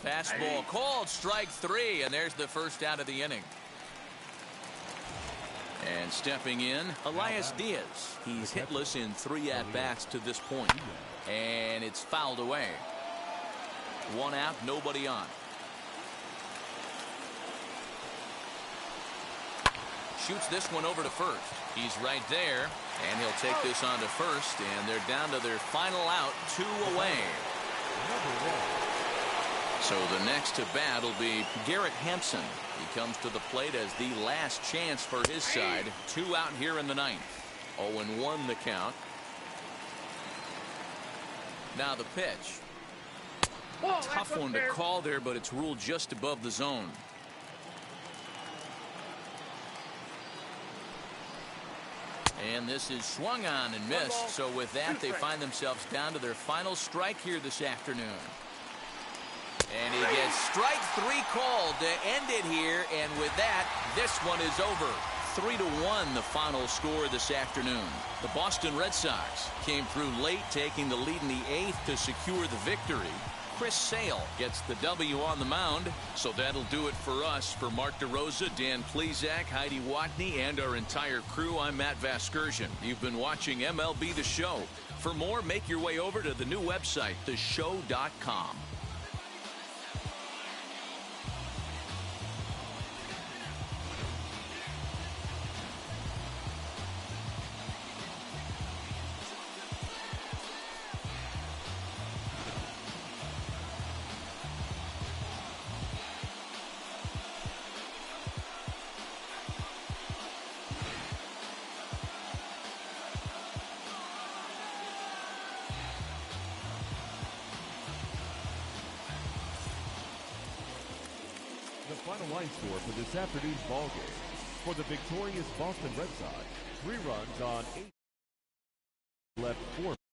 Fastball called, strike 3, and there's the first out of the inning. And stepping in, Elias Diaz. He's hitless in 3 at-bats to this point. And it's fouled away. 1 out, nobody on. Shoots this one over to first. He's right there, and he'll take this on to first, and they're down to their final out, 2 away. So the next to bat will be Garrett Hampson. He comes to the plate as the last chance for his side. 2 out here in the 9th. 0-1 the count. Now the pitch. Tough one to call there, but it's ruled just above the zone. And this is swung on and missed. So with that, they find themselves down to their final strike here this afternoon. And he gets strike 3 called to end it here. And with that, this one is over. 3-1 the final score this afternoon. The Boston Red Sox came through late, taking the lead in the 8th to secure the victory. Chris Sale gets the W on the mound. So that'll do it for us. For Mark DeRosa, Dan Plezak, Heidi Watney, and our entire crew, I'm Matt Vasgersian. You've been watching MLB The Show. For more, make your way over to the new website, theshow.com. final line score for this afternoon's ball game. For the victorious Boston Red Sox, 3 runs on 8 left 4.